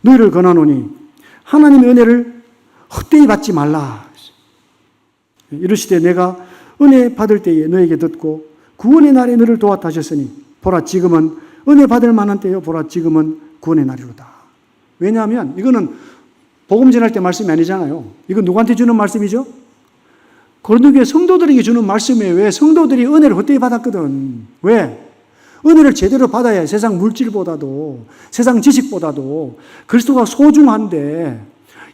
[SPEAKER 1] 너희를 권하노니 하나님의 은혜를 헛되이 받지 말라. 이르시되 내가 은혜 받을 때에 너에게 듣고 구원의 날에 너를 도왔다 하셨으니 보라 지금은 은혜 받을 만한 때요 보라 지금은 구원의 날이로다. 왜냐하면 이거는 복음 전할 때 말씀이 아니잖아요. 이건 누구한테 주는 말씀이죠? 고린도교회 성도들에게 주는 말씀이에요. 왜? 성도들이 은혜를 헛되이 받았거든. 왜? 은혜를 제대로 받아야 세상 물질보다도 세상 지식보다도 그리스도가 소중한데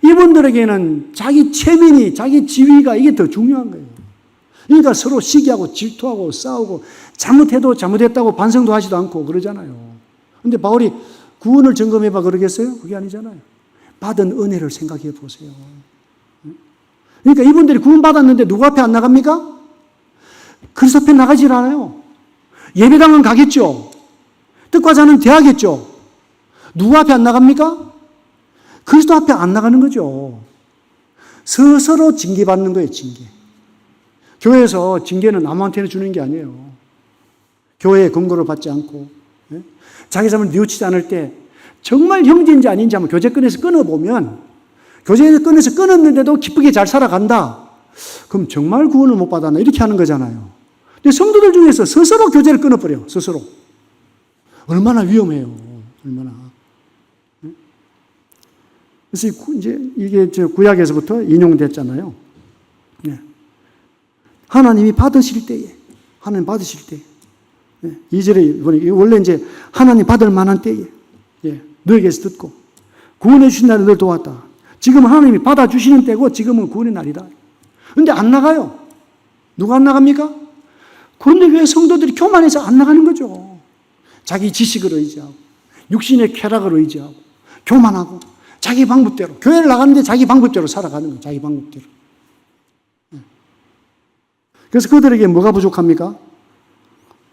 [SPEAKER 1] 이분들에게는 자기 체면이 자기 지위가 이게 더 중요한 거예요. 그러니까 서로 시기하고 질투하고 싸우고 잘못해도 잘못했다고 반성도 하지도 않고 그러잖아요. 근데 바울이 구원을 점검해봐 그러겠어요? 그게 아니잖아요. 받은 은혜를 생각해 보세요. 그러니까 이분들이 구원받았는데 누구 앞에 안 나갑니까? 그리스도 앞에 나가질 않아요. 예배당은 가겠죠. 뜻과 자는 대하겠죠. 누구 앞에 안 나갑니까? 그리스도 앞에 안 나가는 거죠. 스스로 징계받는 거예요, 징계. 교회에서 징계는 아무한테나 주는 게 아니에요. 교회의 권고를 받지 않고 자기 삶을 뉘우치지 않을 때 정말 형제인지 아닌지 한번 교제권에서 끊어보면 교제권에서 끊었는데도 기쁘게 잘 살아간다. 그럼 정말 구원을 못 받았나 이렇게 하는 거잖아요. 근데 성도들 중에서 스스로 교제를 끊어버려요. 스스로. 얼마나 위험해요. 얼마나. 그래서 이제 이게 구약에서부터 인용됐잖아요. 하나님이 받으실 때에, 하나님 받으실 때에. 2절에 원래 이제 하나님 받을 만한 때에, 너에게서 듣고 구원해 주신 날을 널 도왔다. 지금은 하나님이 받아주시는 때고 지금은 구원의 날이다. 그런데 안 나가요. 누가 안 나갑니까? 그런데 왜 성도들이 교만해서 안 나가는 거죠? 자기 지식을 의지하고 육신의 쾌락을 의지하고 교만하고 자기 방법대로 교회를 나가는데 자기 방법대로 살아가는 거예요. 자기 방법대로. 그래서 그들에게 뭐가 부족합니까?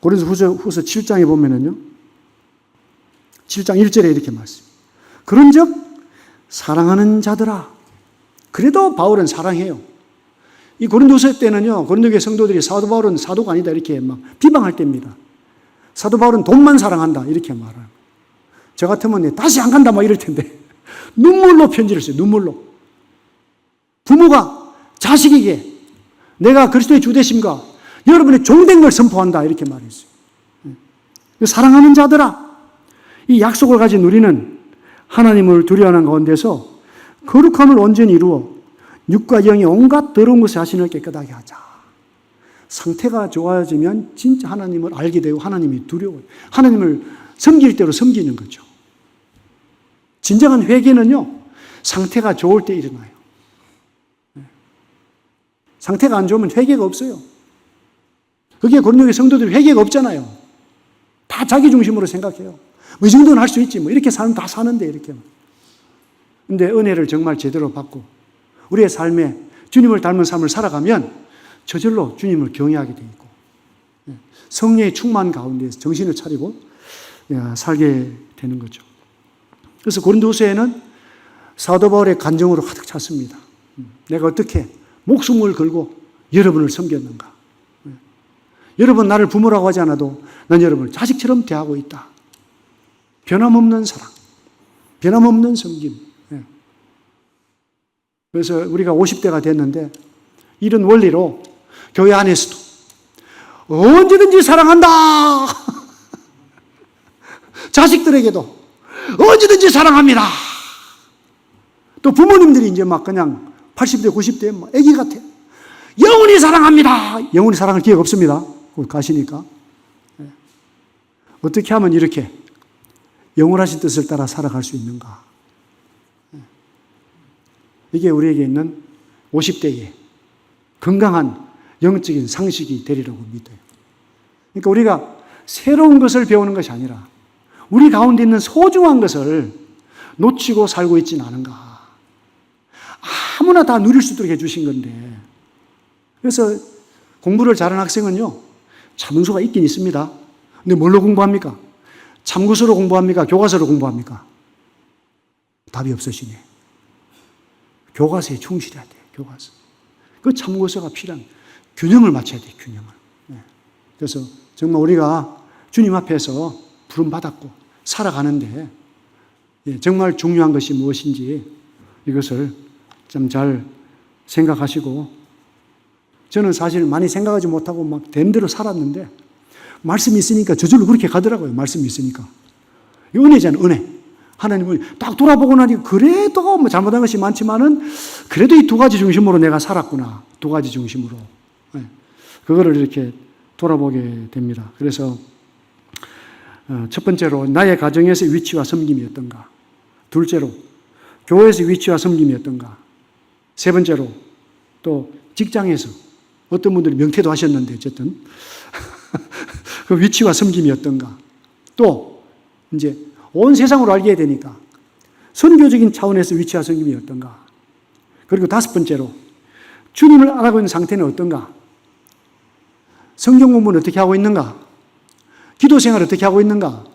[SPEAKER 1] 고린도후서 7장에 보면은요. 7장 1절에 이렇게 말씀. 그런즉 사랑하는 자들아. 그래도 바울은 사랑해요. 이 고린도서 때는요. 고린도교회 성도들이 사도 바울은 사도가 아니다 이렇게 막 비방할 때입니다. 사도 바울은 돈만 사랑한다 이렇게 말해요. 저 같으면 다시 안 간다 막 이럴 텐데 눈물로 편지를 써요. 눈물로. 부모가 자식에게 내가 그리스도의 주되심과 여러분의 종된 걸 선포한다 이렇게 말했어요. 사랑하는 자들아. 이 약속을 가진 우리는 하나님을 두려워하는 가운데서 거룩함을 온전히 이루어 육과 영의 온갖 더러운 것을 자신을 깨끗하게 하자. 상태가 좋아지면 진짜 하나님을 알게 되고 하나님이 두려워요. 하나님을 섬길 대로 섬기는 거죠. 진정한 회개는요. 상태가 좋을 때 일어나요. 상태가 안 좋으면 회개가 없어요. 그게 고린도교회 성도들이 회개가 없잖아요. 다 자기 중심으로 생각해요. 뭐 이 정도는 할 수 있지. 뭐 이렇게 사는 다 사는데 이렇게. 근데 은혜를 정말 제대로 받고 우리의 삶에 주님을 닮은 삶을 살아가면 저절로 주님을 경외하게 돼 있고 성령의 충만 가운데서 정신을 차리고 살게 되는 거죠. 그래서 고린도서에는 사도 바울의 간증으로 가득 찼습니다. 내가 어떻게 목숨을 걸고 여러분을 섬겼는가. 여러분 나를 부모라고 하지 않아도 난 여러분을 자식처럼 대하고 있다. 변함없는 사랑, 변함없는 섬김. 그래서 우리가 50대가 됐는데 이런 원리로 교회 안에서도 언제든지 사랑한다. 자식들에게도 언제든지 사랑합니다. 또 부모님들이 이제 막 그냥 80대, 90대 막 애기 같아. 영원히 사랑합니다. 영원히 사랑할 기회가 없습니다. 가시니까. 어떻게 하면 이렇게 영원하신 뜻을 따라 살아갈 수 있는가? 이게 우리에게 있는 50대의 건강한 영적인 상식이 되리라고 믿어요. 그러니까 우리가 새로운 것을 배우는 것이 아니라 우리 가운데 있는 소중한 것을 놓치고 살고 있지는 않은가. 아무나 다 누릴 수 있도록 해주신 건데. 그래서 공부를 잘하는 학생은요, 참문서가 있긴 있습니다. 근데 뭘로 공부합니까? 참고서로 공부합니까? 교과서로 공부합니까? 답이 없으시네. 교과서에 충실해야 돼요. 교과서. 그 참고서가 필요한 균형을 맞춰야 돼요. 균형을. 그래서 정말 우리가 주님 앞에서 부름받았고 살아가는데 정말 중요한 것이 무엇인지 이것을 좀 잘 생각하시고, 저는 사실 많이 생각하지 못하고 막 된 대로 살았는데 말씀이 있으니까 저절로 그렇게 가더라고요. 말씀이 있으니까. 이 은혜잖아요, 은혜. 하나님은 딱 돌아보고 나니 그래도 뭐 잘못한 것이 많지만은 그래도 이 두 가지 중심으로 내가 살았구나. 두 가지 중심으로. 그거를 이렇게 돌아보게 됩니다. 그래서 첫 번째로 나의 가정에서의 위치와 섬김이 어떤가. 둘째로 교회에서의 위치와 섬김이 어떤가. 세 번째로 또 직장에서 어떤 분들이 명태도 하셨는데 어쨌든 그 위치와 섬김이 어떤가. 또 이제 온 세상으로 알게 되니까 선교적인 차원에서 위치와 섬김이 어떤가. 그리고 다섯 번째로 주님을 알아가고 있는 상태는 어떤가. 성경 공부는 어떻게 하고 있는가. 기도 생활을 어떻게 하고 있는가.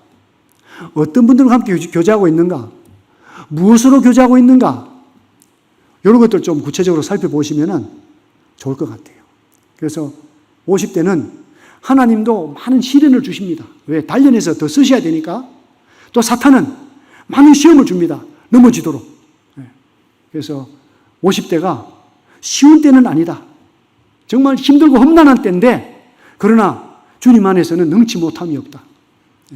[SPEAKER 1] 어떤 분들과 함께 교제하고 있는가. 무엇으로 교제하고 있는가. 이런 것들 좀 구체적으로 살펴보시면 좋을 것 같아요. 그래서 50대는 하나님도 많은 시련을 주십니다. 왜? 단련해서 더 쓰셔야 되니까. 또 사탄은 많은 시험을 줍니다. 넘어지도록. 그래서 50대가 쉬운 때는 아니다. 정말 힘들고 험난한 때인데, 그러나 주님 안에서는 능치 못함이 없다.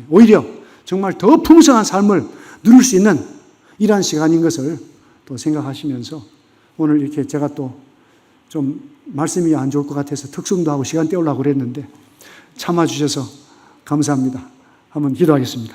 [SPEAKER 1] 오히려 정말 더 풍성한 삶을 누릴 수 있는 이러한 시간인 것을 또 생각하시면서, 오늘 이렇게 제가 또 좀 말씀이 안 좋을 것 같아서 특성도 하고 시간 때우려고 그랬는데 참아주셔서 감사합니다. 한번 기도하겠습니다.